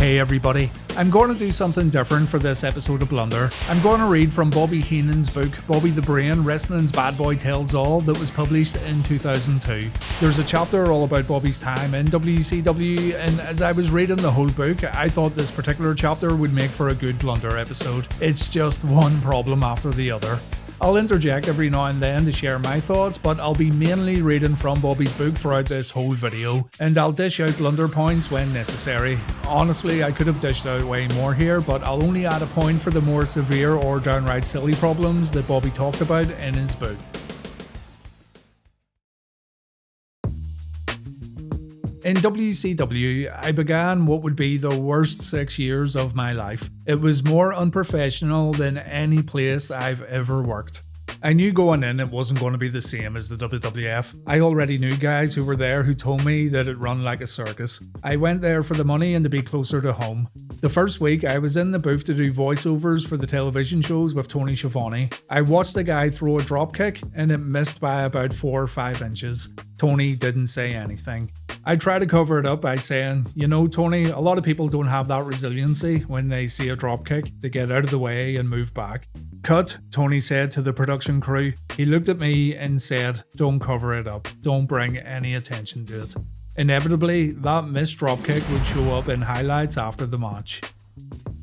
Hey everybody, I'm going to do something different for this episode of Blunder. I'm going to read from Bobby Heenan's book, Bobby the Brain, Wrestling's Bad Boy Tells All, that was published in 2002. There's a chapter all about Bobby's time in WCW, and as I was reading the whole book, I thought this particular chapter would make for a good Blunder episode. It's just one problem after the other. I'll interject every now and then to share my thoughts, but I'll be mainly reading from Bobby's book throughout this whole video, and I'll dish out blunder points when necessary. Honestly, I could have dished out way more here, but I'll only add a point for the more severe or downright silly problems that Bobby talked about in his book. In WCW, I began what would be the worst 6 years of my life. It was more unprofessional than any place I've ever worked. I knew going in it wasn't going to be the same as the WWF. I already knew guys who were there who told me that it run like a circus. I went there for the money and to be closer to home. The first week I was in the booth to do voiceovers for the television shows with Tony Schiavone. I watched the guy throw a dropkick and it missed by about 4 or 5 inches. Tony didn't say anything. I tried to cover it up by saying, you know Tony, a lot of people don't have that resiliency when they see a dropkick to get out of the way and move back. Cut, Tony said to the production crew. He looked at me and said, don't cover it up, don't bring any attention to it. Inevitably, that missed dropkick would show up in highlights after the match.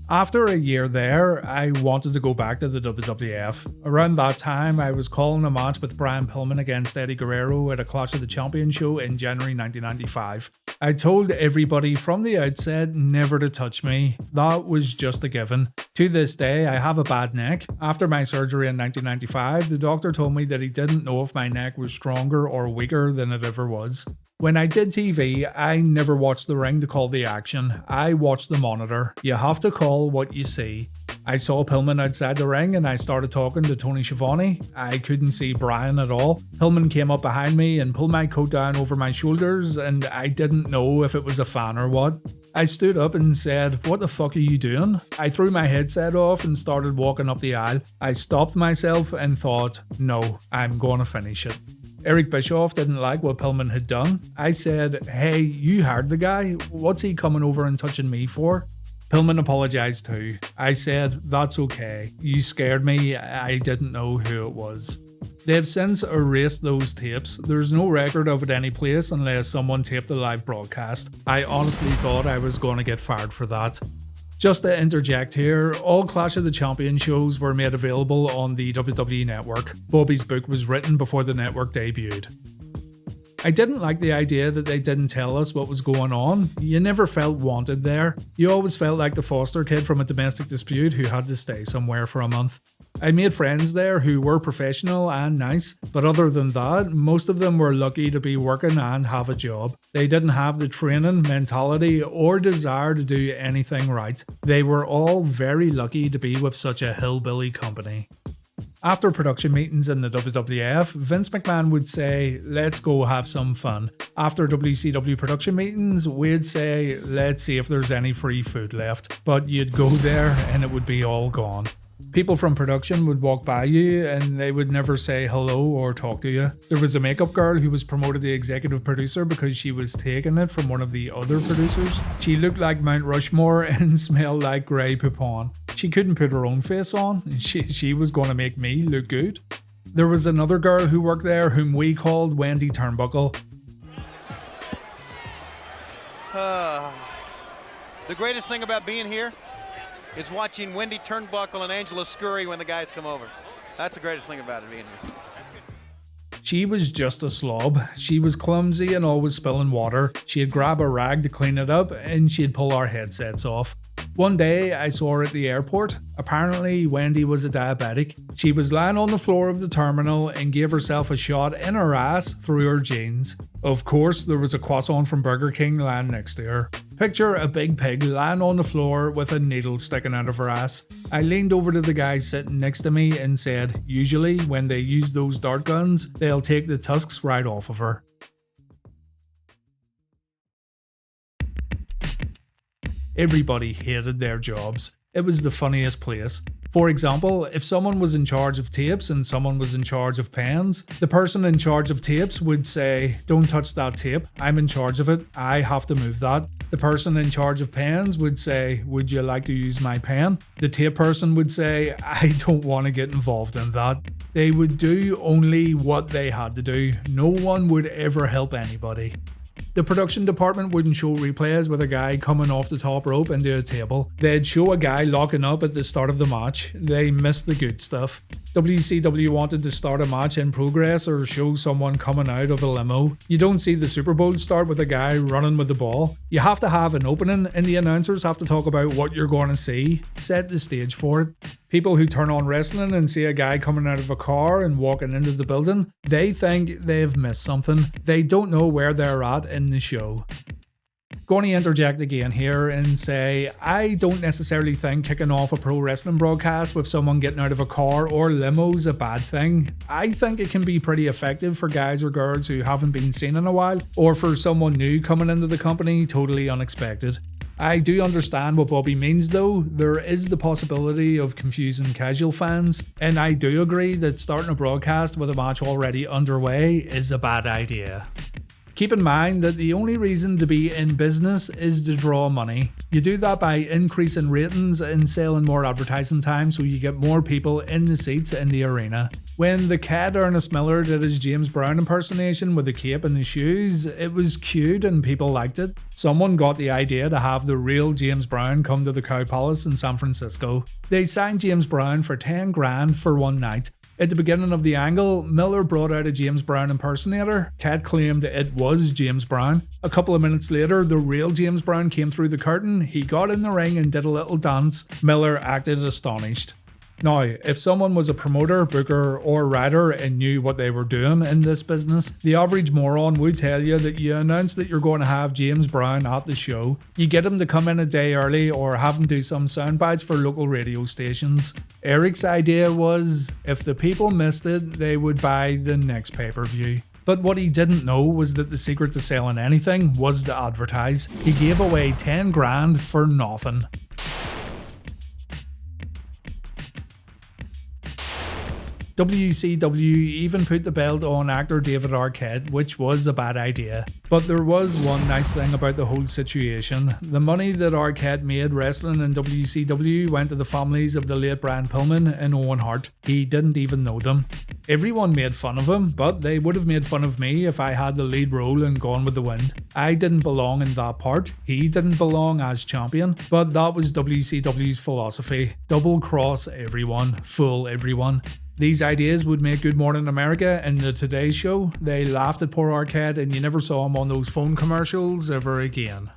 After a year there, I wanted to go back to the WWF. Around that time, I was calling a match with Brian Pillman against Eddie Guerrero at a Clash of the Champions show in January 1995. I told everybody from the outset never to touch me. That was just a given. To this day, I have a bad neck. After my surgery in 1995, the doctor told me that he didn't know if my neck was stronger or weaker than it ever was. When I did TV, I never watched the ring to call the action. I watched the monitor. You have to call what you see. I saw Pillman outside the ring and I started talking to Tony Schiavone. I couldn't see Brian at all. Pillman came up behind me and pulled my coat down over my shoulders and I didn't know if it was a fan or what. I stood up and said, "What the fuck are you doing?" I threw my headset off and started walking up the aisle. I stopped myself and thought, no, I'm going to finish it. Eric Bischoff didn't like what Pillman had done. I said, "Hey, you hired the guy. What's he coming over and touching me for?" Pillman apologized too. I said, "That's okay. You scared me. I didn't know who it was." They've since erased those tapes. There's no record of it any place unless someone taped the live broadcast. I honestly thought I was going to get fired for that. Just to interject here, all Clash of the Champions shows were made available on the WWE Network. Bobby's book was written before the network debuted. I didn't like the idea that they didn't tell us what was going on. You never felt wanted there. You always felt like the foster kid from a domestic dispute who had to stay somewhere for a month. I made friends there who were professional and nice, but other than that, most of them were lucky to be working and have a job. They didn't have the training, mentality, or desire to do anything right. They were all very lucky to be with such a hillbilly company. After production meetings in the WWF, Vince McMahon would say, "Let's go have some fun." After WCW production meetings, we'd say, "Let's see if there's any free food left." But you'd go there and it would be all gone. People from production would walk by you and they would never say hello or talk to you. There was a makeup girl who was promoted to executive producer because she was taking it from one of the other producers. She looked like Mount Rushmore and smelled like Grey Poupon. She couldn't put her own face on. She was going to make me look good. There was another girl who worked there whom we called Wendy Turnbuckle. The greatest thing about being here is watching Wendy Turnbuckle and Angela Scurry when the guys come over. That's the greatest thing about it being here. She was just a slob. She was clumsy and always spilling water. She'd grab a rag to clean it up and she'd pull our headsets off. One day I saw her at the airport. Apparently Wendy was a diabetic. She was lying on the floor of the terminal and gave herself a shot in her ass through her jeans. Of course, there was a croissant from Burger King lying next to her. Picture a big pig lying on the floor with a needle sticking out of her ass. I leaned over to the guy sitting next to me and said, usually when they use those dart guns, they'll take the tusks right off of her. Everybody hated their jobs. It was the funniest place. For example, if someone was in charge of tapes and someone was in charge of pens, the person in charge of tapes would say, "Don't touch that tape, I'm in charge of it, I have to move that." The person in charge of pens would say, "Would you like to use my pen?" The tape person would say, "I don't want to get involved in that." They would do only what they had to do. No one would ever help anybody. The production department wouldn't show replays with a guy coming off the top rope into a table. They'd show a guy locking up at the start of the match. They missed the good stuff. WCW wanted to start a match in progress or show someone coming out of a limo. You don't see the Super Bowl start with a guy running with the ball. You have to have an opening and the announcers have to talk about what you're going to see. Set the stage for it. People who turn on wrestling and see a guy coming out of a car and walking into the building, they think they've missed something. They don't know where they're at in the show. Going to interject again here and say, I don't necessarily think kicking off a pro wrestling broadcast with someone getting out of a car or limo is a bad thing. I think it can be pretty effective for guys or girls who haven't been seen in a while, or for someone new coming into the company totally unexpected. I do understand what Bobby means though. There is the possibility of confusing casual fans, and I do agree that starting a broadcast with a match already underway is a bad idea. Keep in mind that the only reason to be in business is to draw money. You do that by increasing ratings and selling more advertising time so you get more people in the seats in the arena. When the cat Ernest Miller did his James Brown impersonation with the cape and the shoes, it was cute and people liked it. Someone got the idea to have the real James Brown come to the Cow Palace in San Francisco. They signed James Brown for 10 grand for one night. At the beginning of the angle, Miller brought out a James Brown impersonator. Cat claimed it was James Brown. A couple of minutes later, the real James Brown came through the curtain. He got in the ring and did a little dance. Miller acted astonished. Now, if someone was a promoter, booker, or writer and knew what they were doing in this business, the average moron would tell you that you announce that you're going to have James Brown at the show. You get him to come in a day early or have him do some sound bites for local radio stations. Eric's idea was, if the people missed it, they would buy the next pay-per-view. But what he didn't know was that the secret to selling anything was to advertise. He gave away 10 grand for nothing. WCW even put the belt on actor David Arquette, which was a bad idea. But there was one nice thing about the whole situation. The money that Arquette made wrestling in WCW went to the families of the late Brian Pillman and Owen Hart. He didn't even know them. Everyone made fun of him, but they would have made fun of me if I had the lead role in Gone with the Wind. I didn't belong in that part. He didn't belong as champion. But that was WCW's philosophy. Double cross everyone, fool everyone. These ideas would make Good Morning America and the Today Show. They laughed at poor Arquette and you never saw him on those phone commercials ever again.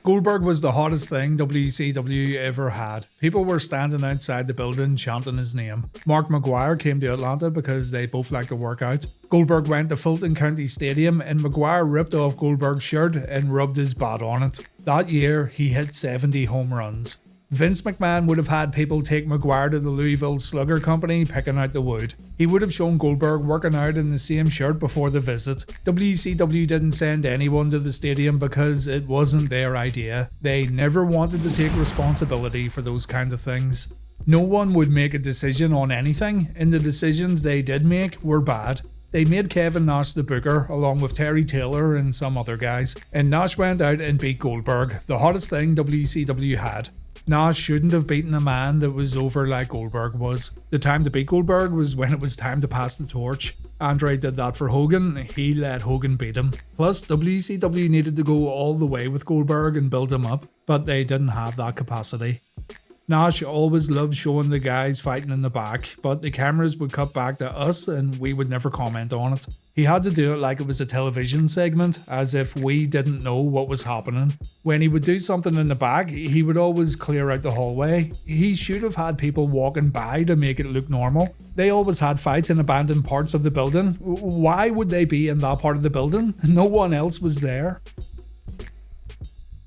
Goldberg was the hottest thing WCW ever had. People were standing outside the building chanting his name. Mark McGuire came to Atlanta because they both like to work out. Goldberg went to Fulton County Stadium and McGuire ripped off Goldberg's shirt and rubbed his bat on it. That year, he hit 70 home runs. Vince McMahon would have had people take McGuire to the Louisville Slugger Company picking out the wood. He would have shown Goldberg working out in the same shirt before the visit. WCW didn't send anyone to the stadium because it wasn't their idea. They never wanted to take responsibility for those kind of things. No one would make a decision on anything, and the decisions they did make were bad. They made Kevin Nash the booker, along with Terry Taylor and some other guys, and Nash went out and beat Goldberg, the hottest thing WCW had. Nash shouldn't have beaten a man that was over like Goldberg was. The time to beat Goldberg was when it was time to pass the torch. Andre did that for Hogan, he let Hogan beat him. Plus, WCW needed to go all the way with Goldberg and build him up, but they didn't have that capacity. Nash always loved showing the guys fighting in the back, but the cameras would cut back to us and we would never comment on it. He had to do it like it was a television segment, as if we didn't know what was happening. When he would do something in the back, he would always clear out the hallway. He should have had people walking by to make it look normal. They always had fights in abandoned parts of the building. Why would they be in that part of the building? No one else was there.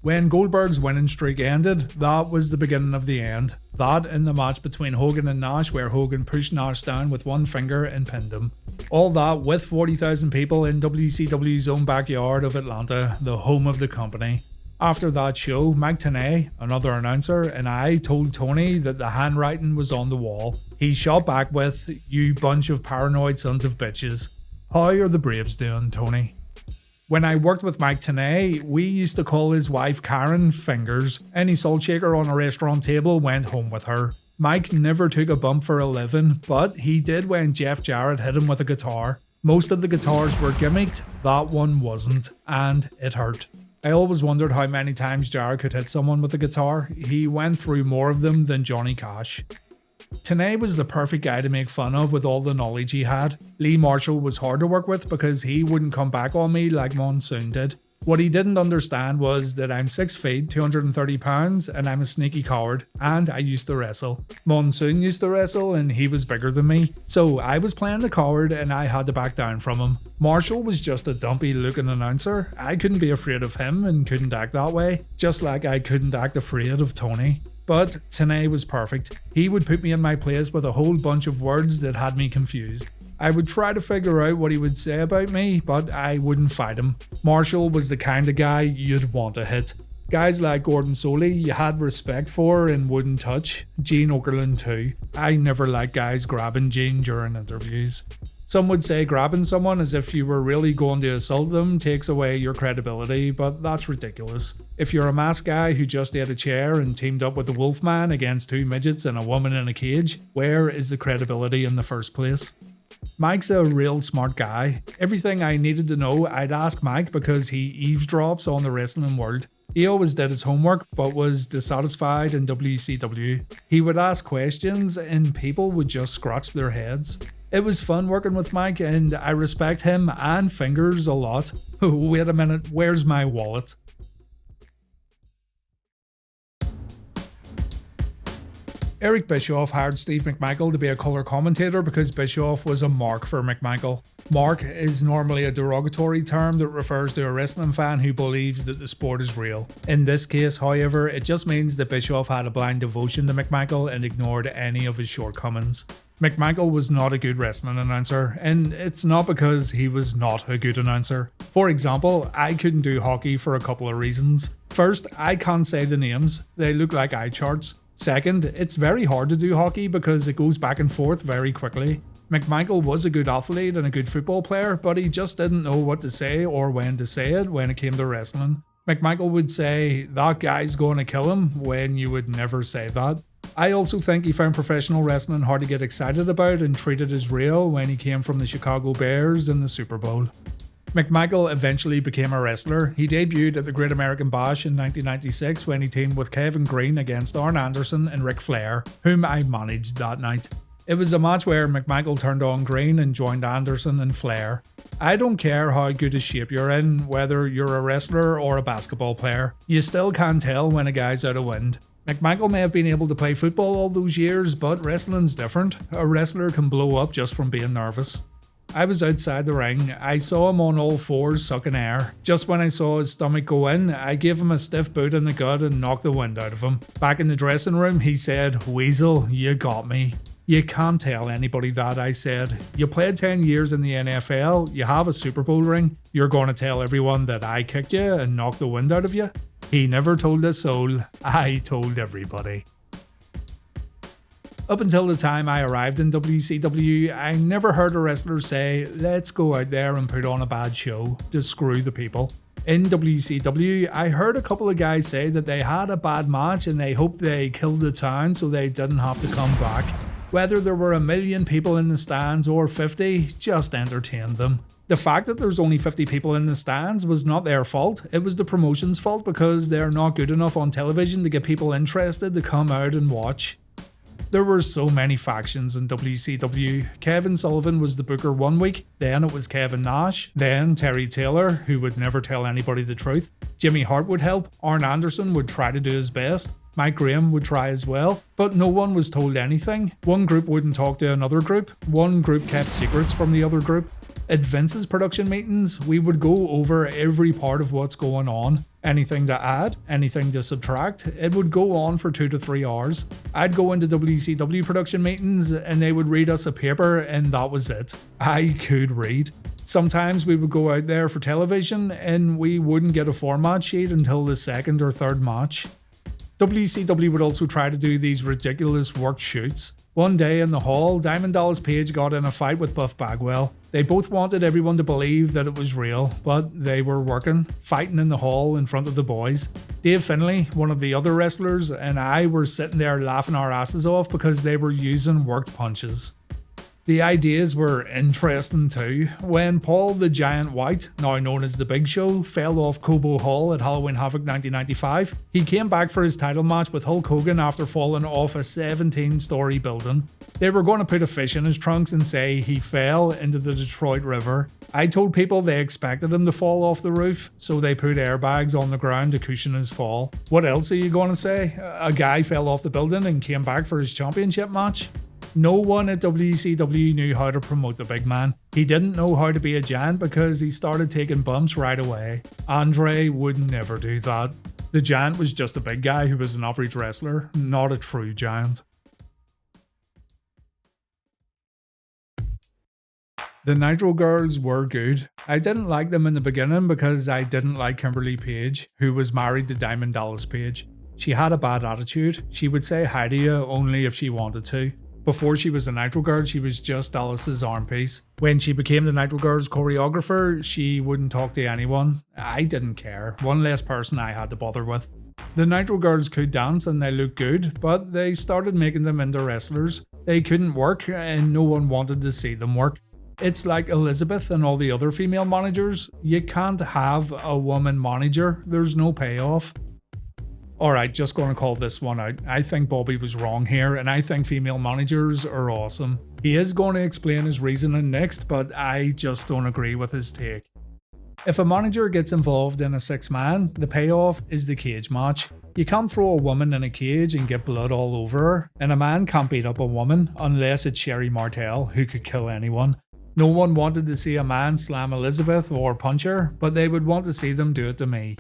When Goldberg's winning streak ended, that was the beginning of the end. That in the match between Hogan and Nash where Hogan pushed Nash down with one finger and pinned him. All that with 40,000 people in WCW's own backyard of Atlanta, the home of the company. After that show, Mike Tenay, another announcer, and I told Tony that the handwriting was on the wall. He shot back with, "You bunch of paranoid sons of bitches. How are the Braves doing, Tony?" When I worked with Mike Tenay, we used to call his wife Karen Fingers. Any salt shaker on a restaurant table went home with her. Mike never took a bump for a living, but he did when Jeff Jarrett hit him with a guitar. Most of the guitars were gimmicked, that one wasn't, and it hurt. I always wondered how many times Jarrett could hit someone with a guitar. He went through more of them than Johnny Cash. Tenay was the perfect guy to make fun of with all the knowledge he had. Lee Marshall was hard to work with because he wouldn't come back on me like Monsoon did. What he didn't understand was that I'm 6 feet, 230 pounds, and I'm a sneaky coward, and I used to wrestle. Monsoon used to wrestle, and he was bigger than me, so I was playing the coward and I had to back down from him. Marshall was just a dumpy looking announcer. I couldn't be afraid of him and couldn't act that way, just like I couldn't act afraid of Tony. But Tenay was perfect. He would put me in my place with a whole bunch of words that had me confused. I would try to figure out what he would say about me, but I wouldn't fight him. Marshall was the kind of guy you'd want to hit. Guys like Gordon Soley you had respect for and wouldn't touch. Gene Okerlund too. I never liked guys grabbing Gene during interviews. Some would say grabbing someone as if you were really going to assault them takes away your credibility, but that's ridiculous. If you're a masked guy who just ate a chair and teamed up with the Wolfman against 2 midgets and a woman in a cage, where is the credibility in the first place? Mike's a real smart guy. Everything I needed to know I'd ask Mike because he eavesdrops on the wrestling world. He always did his homework but was dissatisfied in WCW. He would ask questions and people would just scratch their heads. It was fun working with Mike and I respect him and Fingers a lot. Wait a minute, where's my wallet? Eric Bischoff hired Steve McMichael to be a colour commentator because Bischoff was a mark for McMichael. Mark is normally a derogatory term that refers to a wrestling fan who believes that the sport is real. In this case, however, it just means that Bischoff had a blind devotion to McMichael and ignored any of his shortcomings. McMichael was not a good wrestling announcer, and it's not because he was not a good announcer. For example, I couldn't do hockey for a couple of reasons. First, I can't say the names, they look like eye charts. Second, it's very hard to do hockey because it goes back and forth very quickly. McMichael was a good athlete and a good football player, but he just didn't know what to say or when to say it when it came to wrestling. McMichael would say, "That guy's going to kill him," when you would never say that. I also think he found professional wrestling hard to get excited about and treated as real when he came from the Chicago Bears in the Super Bowl. McMichael eventually became a wrestler. He debuted at the Great American Bash in 1996 when he teamed with Kevin Green against Arn Anderson and Ric Flair, whom I managed that night. It was a match where McMichael turned on Green and joined Anderson and Flair. I don't care how good a shape you're in, whether you're a wrestler or a basketball player. You still can't tell when a guy's out of wind. McMichael may have been able to play football all those years, but wrestling's different. A wrestler can blow up just from being nervous. I was outside the ring. I saw him on all fours sucking air. Just when I saw his stomach go in, I gave him a stiff boot in the gut and knocked the wind out of him. Back in the dressing room, he said, "Weasel, you got me." "You can't tell anybody that," I said. "You played 10 years in the NFL, you have a Super Bowl ring, you're going to tell everyone that I kicked you and knocked the wind out of you?" He never told a soul. I told everybody. Up until the time I arrived in WCW, I never heard a wrestler say, "Let's go out there and put on a bad show to screw the people." In WCW, I heard a couple of guys say that they had a bad match and they hoped they killed the town so they didn't have to come back. Whether there were 1 million people in the stands or 50, just entertained them. The fact that there's only 50 people in the stands was not their fault, it was the promotion's fault because they're not good enough on television to get people interested to come out and watch. There were so many factions in WCW. Kevin Sullivan was the booker one week, then it was Kevin Nash, then Terry Taylor, who would never tell anybody the truth. Jimmy Hart would help, Arn Anderson would try to do his best. Mike Graham would try as well, but no one was told anything. One group wouldn't talk to another group. One group kept secrets from the other group. At Vince's production meetings, we would go over every part of what's going on. Anything to add, anything to subtract. It would go on for 2 to 3 hours. I'd go into WCW production meetings and they would read us a paper and that was it. I could read. Sometimes we would go out there for television and we wouldn't get a format sheet until the second or third match. WCW would also try to do these ridiculous work shoots. One day in the hall, Diamond Dallas Page got in a fight with Buff Bagwell. They both wanted everyone to believe that it was real, but they were working, fighting in the hall in front of the boys. Dave Finlay, one of the other wrestlers, and I were sitting there laughing our asses off because they were using worked punches. The ideas were interesting too. When Paul the Giant White, now known as The Big Show, fell off Cobo Hall at Halloween Havoc 1995, he came back for his title match with Hulk Hogan after falling off a 17-story building. They were going to put a fish in his trunks and say he fell into the Detroit River. I told people they expected him to fall off the roof, so they put airbags on the ground to cushion his fall. What else are you going to say? A guy fell off the building and came back for his championship match? No one at WCW knew how to promote the big man. He didn't know how to be a giant because he started taking bumps right away. Andre would never do that. The giant was just a big guy who was an average wrestler, not a true giant. The Nitro Girls were good. I didn't like them in the beginning because I didn't like Kimberly Page, who was married to Diamond Dallas Page. She had a bad attitude. She would say hi to you only if she wanted to. Before she was a Nitro Girl, she was just Dallas's arm piece. When she became the Nitro Girls choreographer, she wouldn't talk to anyone. I didn't care. One less person I had to bother with. The Nitro Girls could dance and they looked good, but they started making them into wrestlers. They couldn't work and no one wanted to see them work. It's like Elizabeth and all the other female managers. You can't have a woman manager. There's no payoff. Alright, just going to call this one out. I think Bobby was wrong here, and I think female managers are awesome. He is going to explain his reasoning next, but I just don't agree with his take. If a manager gets involved in a 6-man, the payoff is the cage match. You can't throw a woman in a cage and get blood all over her, and a man can't beat up a woman unless it's Sherry Martel, who could kill anyone. No one wanted to see a man slam Elizabeth or punch her, but they would want to see them do it to me.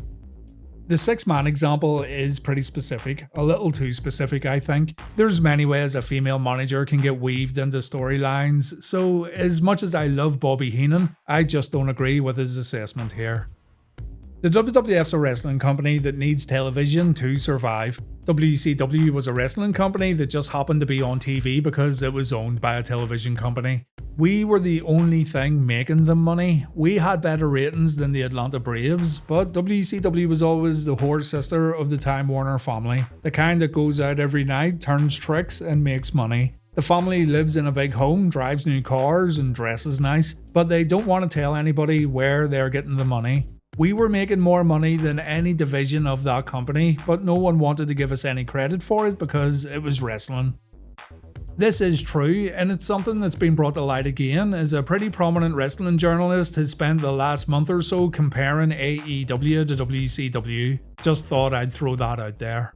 The 6-man example is pretty specific, a little too specific I think. There's many ways a female manager can get weaved into storylines, so as much as I love Bobby Heenan, I just don't agree with his assessment here. The WWF's a wrestling company that needs television to survive. WCW was a wrestling company that just happened to be on TV because it was owned by a television company. We were the only thing making them money. We had better ratings than the Atlanta Braves, but WCW was always the whore sister of the Time Warner family. The kind that goes out every night, turns tricks and makes money. The family lives in a big home, drives new cars and dresses nice, but they don't want to tell anybody where they're getting the money. We were making more money than any division of that company, but no one wanted to give us any credit for it because it was wrestling. This is true, and it's something that's been brought to light again, as a pretty prominent wrestling journalist has spent the last month or so comparing AEW to WCW. Just thought I'd throw that out there.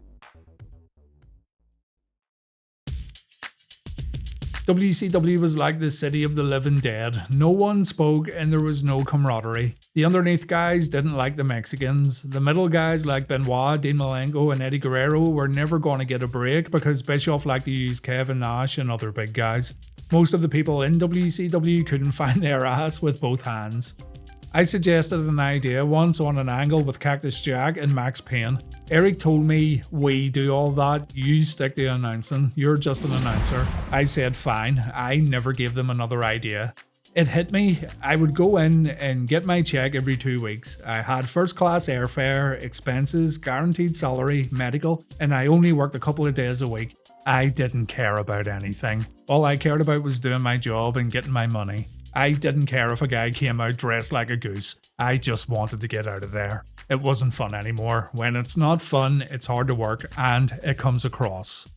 WCW was like the city of the living dead. No one spoke and there was no camaraderie. The underneath guys didn't like the Mexicans. The middle guys like Benoit, Dean Malenko and Eddie Guerrero were never going to get a break because Bischoff liked to use Kevin Nash and other big guys. Most of the people in WCW couldn't find their ass with both hands. I suggested an idea once on an angle with Cactus Jack and Max Payne. Eric told me, "We do all that, you stick to announcing, you're just an announcer." I said fine, I never gave them another idea. It hit me. I would go in and get my check every 2 weeks. I had first class airfare, expenses, guaranteed salary, medical, and I only worked a couple of days a week. I didn't care about anything. All I cared about was doing my job and getting my money. I didn't care if a guy came out dressed like a goose. I just wanted to get out of there. It wasn't fun anymore. When it's not fun, it's hard to work and it comes across.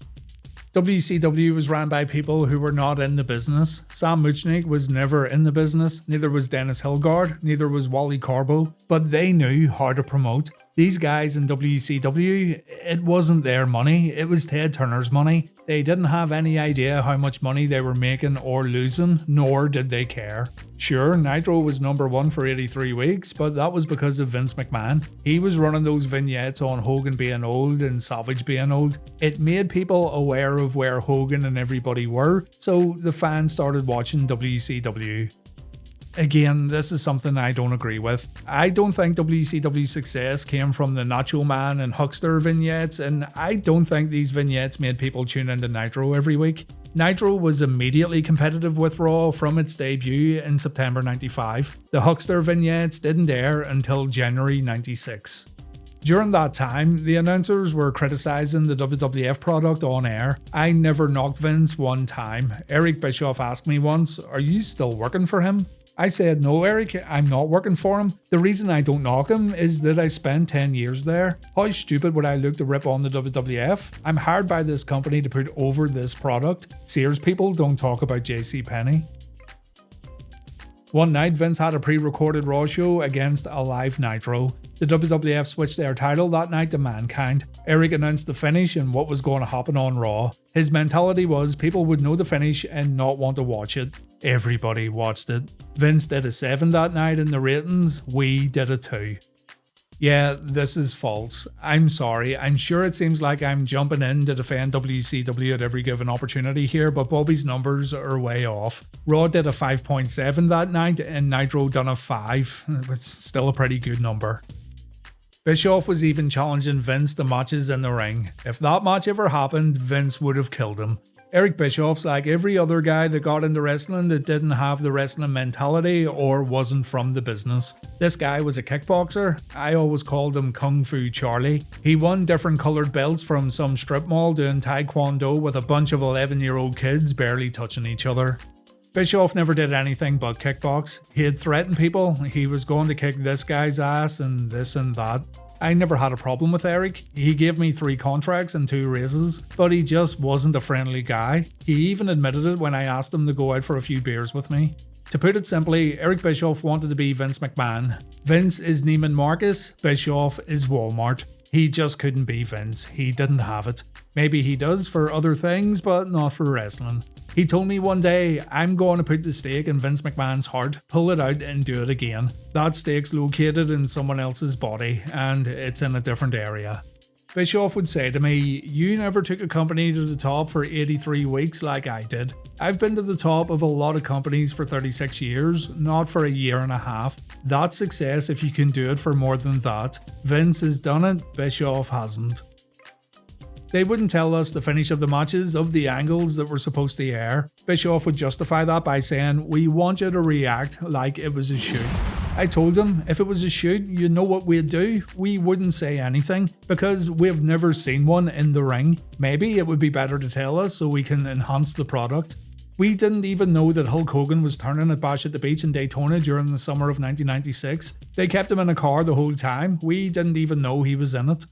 WCW was ran by people who were not in the business. Sam Muchnick was never in the business, neither was Dennis Hilgard, neither was Wally Corbo, but they knew how to promote. These guys in WCW, it wasn't their money, it was Ted Turner's money. They didn't have any idea how much money they were making or losing, nor did they care. Sure, Nitro was number 1 for 83 weeks, but that was because of Vince McMahon. He was running those vignettes on Hogan being old and Savage being old. It made people aware of where Hogan and everybody were, so the fans started watching WCW. Again, this is something I don't agree with. I don't think WCW's success came from the Nacho Man and Huckster vignettes, and I don't think these vignettes made people tune into Nitro every week. Nitro was immediately competitive with Raw from its debut in September 95. The Huckster vignettes didn't air until January 96. During that time, the announcers were criticising the WWF product on air. I never knocked Vince one time. Eric Bischoff asked me once, "Are you still working for him?" I said, "No, Eric, I'm not working for him. The reason I don't knock him is that I spent 10 years there. How stupid would I look to rip on the WWF? I'm hired by this company to put over this product. Sears people don't talk about JCPenney." One night, Vince had a pre-recorded Raw show against a live Nitro. The WWF switched their title that night to Mankind. Eric announced the finish and what was going to happen on Raw. His mentality was people would know the finish and not want to watch it. Everybody watched it. Vince did a 7 that night in the ratings, we did a 2. Yeah, this is false. I'm sorry. I'm sure it seems like I'm jumping in to defend WCW at every given opportunity here, but Bobby's numbers are way off. Raw did a 5.7 that night and Nitro done a 5. It's still a pretty good number. Bischoff was even challenging Vince to matches in the ring. If that match ever happened, Vince would have killed him. Eric Bischoff's like every other guy that got into wrestling that didn't have the wrestling mentality or wasn't from the business. This guy was a kickboxer. I always called him Kung Fu Charlie. He won different coloured belts from some strip mall doing taekwondo with a bunch of 11-year-old kids barely touching each other. Bischoff never did anything but kickbox. He had threatened people, he was going to kick this guy's ass and this and that. I never had a problem with Eric. He gave me 3 contracts and 2 raises, but he just wasn't a friendly guy. He even admitted it when I asked him to go out for a few beers with me. To put it simply, Eric Bischoff wanted to be Vince McMahon. Vince is Neiman Marcus, Bischoff is Walmart. He just couldn't be Vince. He didn't have it. Maybe he does for other things, but not for wrestling. He told me one day, "I'm going to put the stake in Vince McMahon's heart, pull it out and do it again. That stake's located in someone else's body, and it's in a different area." Bischoff would say to me, "You never took a company to the top for 83 weeks like I did. I've been to the top of a lot of companies for 36 years, not for a year and a half. That's success if you can do it for more than that. Vince has done it, Bischoff hasn't." They wouldn't tell us the finish of the matches of the angles that were supposed to air. Bischoff would justify that by saying, "We want you to react like it was a shoot." I told him, if it was a shoot, you know what we'd do? We wouldn't say anything, because we've never seen one in the ring. Maybe it would be better to tell us so we can enhance the product. We didn't even know that Hulk Hogan was turning at Bash at the Beach in Daytona during the summer of 1996. They kept him in a car the whole time. We didn't even know he was in it.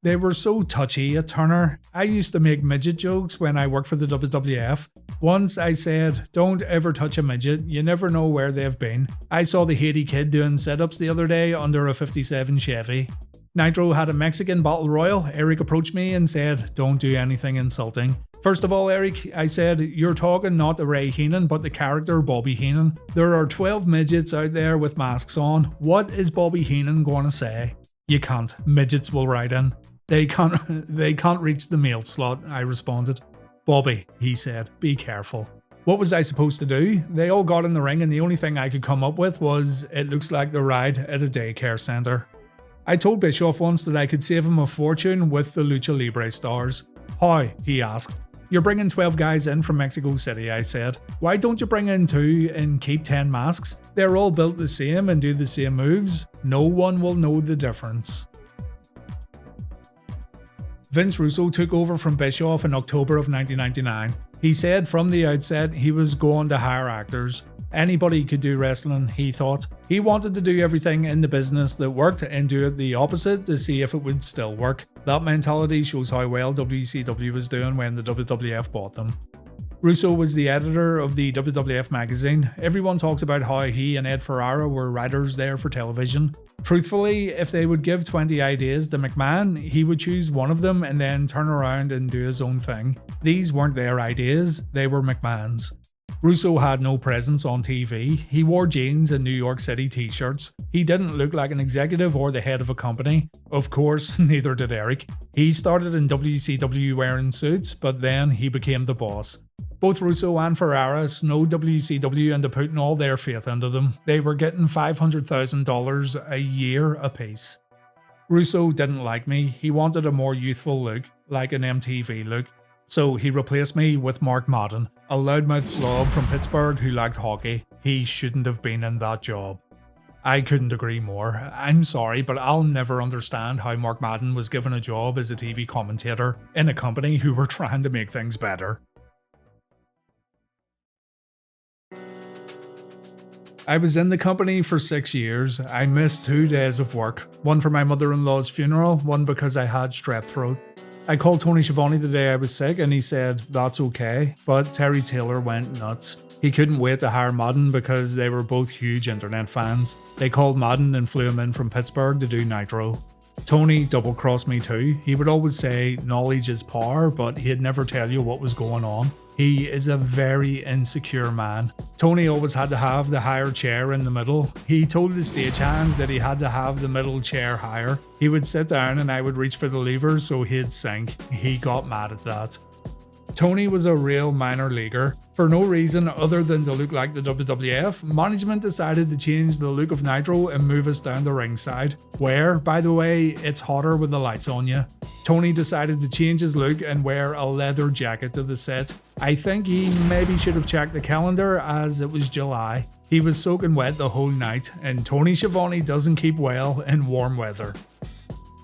They were so touchy at Turner. I used to make midget jokes when I worked for the WWF. Once I said, "Don't ever touch a midget, you never know where they've been." I saw the Haiti kid doing sit-ups the other day under a 57 Chevy. Nitro had a Mexican Battle Royal. Eric approached me and said, "Don't do anything insulting." "First of all, Eric," I said, "you're talking not to Ray Heenan, but the character Bobby Heenan. There are 12 midgets out there with masks on. What is Bobby Heenan going to say?" "You can't. Midgets will ride in." They can't reach the mail slot," I responded. "Bobby," he said, "be careful." What was I supposed to do? They all got in the ring and the only thing I could come up with was, "It looks like the ride at a daycare centre." I told Bischoff once that I could save him a fortune with the Lucha Libre stars. "How?" he asked. "You're bringing 12 guys in from Mexico City," I said. "Why don't you bring in 2 and keep 10 masks? They're all built the same and do the same moves. No one will know the difference." Vince Russo took over from Bischoff in October of 1999. He said from the outset he was going to hire actors. Anybody could do wrestling, he thought. He wanted to do everything in the business that worked and do it the opposite to see if it would still work. That mentality shows how well WCW was doing when the WWF bought them. Russo was the editor of the WWF magazine. Everyone talks about how he and Ed Ferrara were writers there for television. Truthfully, if they would give 20 ideas to McMahon, he would choose one of them and then turn around and do his own thing. These weren't their ideas, they were McMahon's. Russo had no presence on TV. He wore jeans and New York City t-shirts. He didn't look like an executive or the head of a company. Of course, neither did Eric. He started in WCW wearing suits, but then he became the boss. Both Russo and Ferrara snowed WCW into putting all their faith into them. They were getting $500,000 a year apiece. Russo didn't like me. He wanted a more youthful look, like an MTV look. So he replaced me with Mark Madden, a loudmouth slob from Pittsburgh who liked hockey. He shouldn't have been in that job. I couldn't agree more. I'm sorry, but I'll never understand how Mark Madden was given a job as a TV commentator in a company who were trying to make things better. I was in the company for 6 years. I missed 2 days of work, one for my mother-in-law's funeral, one because I had strep throat. I called Tony Schiavone the day I was sick and he said, that's okay, but Terry Taylor went nuts. He couldn't wait to hire Madden because they were both huge internet fans. They called Madden and flew him in from Pittsburgh to do Nitro. Tony double-crossed me too. He would always say knowledge is power, but he'd never tell you what was going on. He is a very insecure man. Tony always had to have the higher chair in the middle. He told the stagehands that he had to have the middle chair higher. He would sit down and I would reach for the levers so he'd sink. He got mad at that. Tony was a real minor leaguer. For no reason other than to look like the WWF, management decided to change the look of Nitro and move us down the ringside, where, by the way, it's hotter with the lights on you. Tony decided to change his look and wear a leather jacket to the set. I think he maybe should have checked the calendar as it was July. He was soaking wet the whole night, and Tony Schiavone doesn't keep well in warm weather.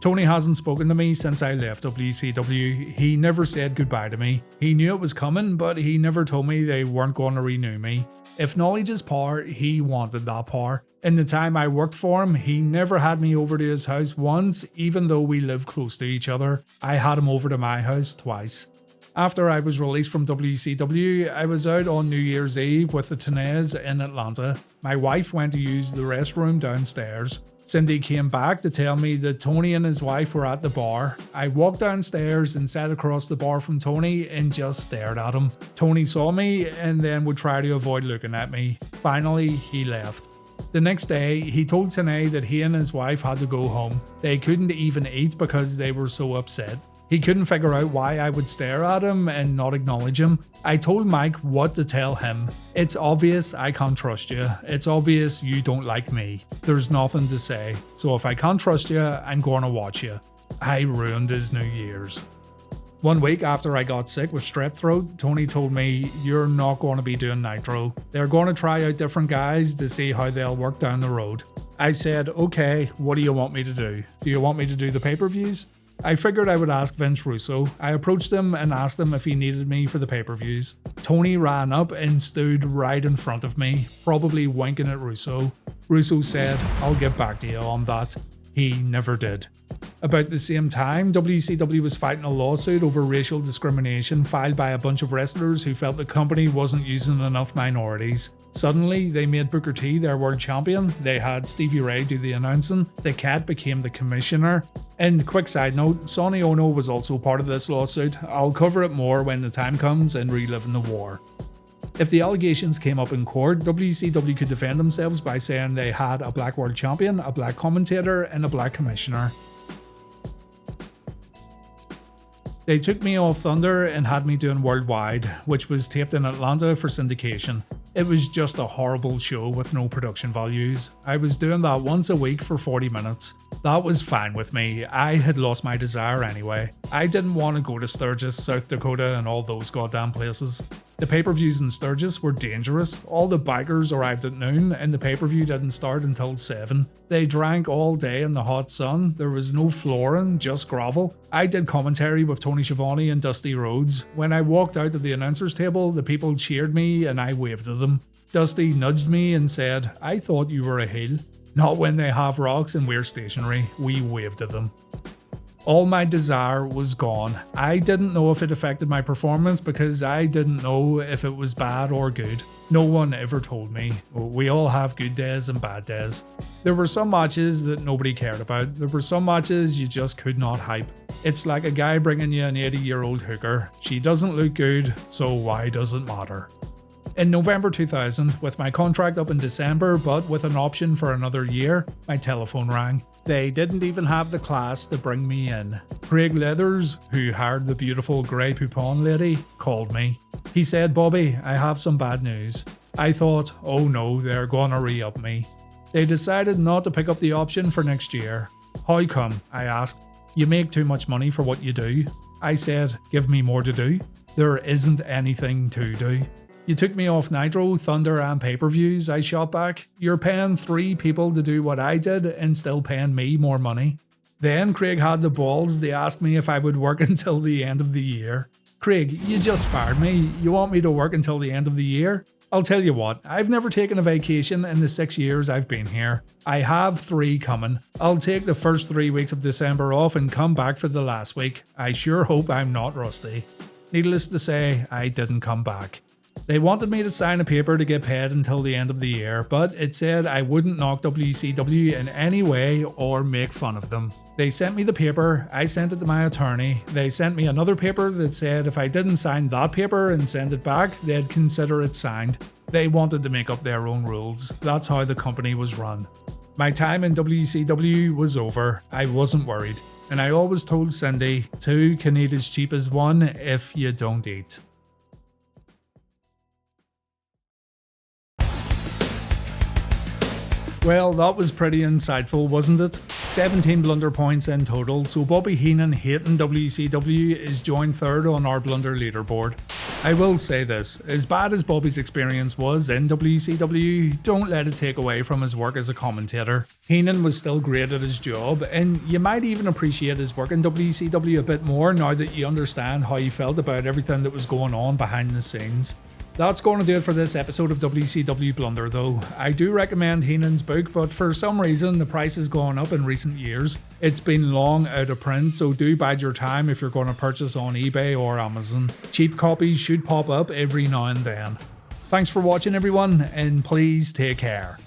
Tony hasn't spoken to me since I left WCW. He never said goodbye to me. He knew it was coming, but he never told me they weren't going to renew me. If knowledge is power, he wanted that power. In the time I worked for him, he never had me over to his house once, even though we lived close to each other. I had him over to my house twice. After I was released from WCW, I was out on New Year's Eve with the Tenez in Atlanta. My wife went to use the restroom downstairs. Cindy came back to tell me that Tony and his wife were at the bar. I walked downstairs and sat across the bar from Tony and just stared at him. Tony saw me and then would try to avoid looking at me. Finally, he left. The next day, he told Tenay that he and his wife had to go home. They couldn't even eat because they were so upset. He couldn't figure out why I would stare at him and not acknowledge him. I told Mike what to tell him. It's obvious I can't trust you. It's obvious you don't like me. There's nothing to say. So if I can't trust you, I'm going to watch you. I ruined his New Year's. 1 week after I got sick with strep throat, Tony told me, you're not going to be doing Nitro. They're going to try out different guys to see how they'll work down the road. I said, okay, what do you want me to do? Do you want me to do the pay-per-views? I figured I would ask Vince Russo. I approached him and asked him if he needed me for the pay-per-views. Tony ran up and stood right in front of me, probably winking at Russo. Russo said, I'll get back to you on that. He never did. About the same time, WCW was fighting a lawsuit over racial discrimination filed by a bunch of wrestlers who felt the company wasn't using enough minorities. Suddenly, they made Booker T their world champion, they had Stevie Ray do the announcing, the Cat became the commissioner. And quick side note, Sonny Ono was also part of this lawsuit. I'll cover it more when the time comes and reliving the war. If the allegations came up in court, WCW could defend themselves by saying they had a black world champion, a black commentator, and a black commissioner. They took me off Thunder and had me doing Worldwide, which was taped in Atlanta for syndication. It was just a horrible show with no production values. I was doing that once a week for 40 minutes. That was fine with me. I had lost my desire anyway. I didn't want to go to Sturgis, South Dakota and all those goddamn places. The pay-per-views in Sturgis were dangerous. All the bikers arrived at noon and the pay-per-view didn't start until 7. They drank all day in the hot sun. There was no flooring, just gravel. I did commentary with Tony Schiavone and Dusty Rhodes. When I walked out of the announcer's table, the people cheered me and I waved to them. Dusty nudged me and said, I thought you were a heel. Not when they have rocks and we're stationary. We waved to them. All my desire was gone. I didn't know if it affected my performance because I didn't know if it was bad or good. No one ever told me. We all have good days and bad days. There were some matches that nobody cared about. There were some matches you just could not hype. It's like a guy bringing you an 80-year-old hooker. She doesn't look good, so why does it matter? In November 2000, with my contract up in December but with an option for another year, my telephone rang. They didn't even have the class to bring me in. Craig Leathers, who hired the beautiful Grey Poupon lady, called me. He said, "Bobby, I have some bad news." I thought, oh no, they're gonna re-up me. They decided not to pick up the option for next year. How come? I asked. You make too much money for what you do. I said, give me more to do. There isn't anything to do. You took me off Nitro, Thunder and pay-per-views, I shot back. You're paying 3 people to do what I did and still paying me more money. Then Craig had the balls to ask me if I would work until the end of the year. Craig, you just fired me. You want me to work until the end of the year? I'll tell you what, I've never taken a vacation in the 6 years I've been here. I have 3 coming. I'll take the first 3 weeks of December off and come back for the last week. I sure hope I'm not rusty. Needless to say, I didn't come back. They wanted me to sign a paper to get paid until the end of the year, but it said I wouldn't knock WCW in any way or make fun of them. They sent me the paper, I sent it to my attorney. They sent me another paper that said if I didn't sign that paper and send it back, they'd consider it signed. They wanted to make up their own rules. That's how the company was run. My time in WCW was over. I wasn't worried. And I always told Cindy, 2 can eat as cheap as 1 if you don't eat. Well, that was pretty insightful, wasn't it? 17 blunder points in total, so Bobby Heenan hating WCW is joined 3rd on our blunder leaderboard. I will say this, as bad as Bobby's experience was in WCW, don't let it take away from his work as a commentator. Heenan was still great at his job, and you might even appreciate his work in WCW a bit more now that you understand how he felt about everything that was going on behind the scenes. That's going to do it for this episode of WCW Blunder though. I do recommend Heenan's book, but for some reason the price has gone up in recent years. It's been long out of print, so do bide your time if you're going to purchase on eBay or Amazon. Cheap copies should pop up every now and then. Thanks for watching everyone, and please take care.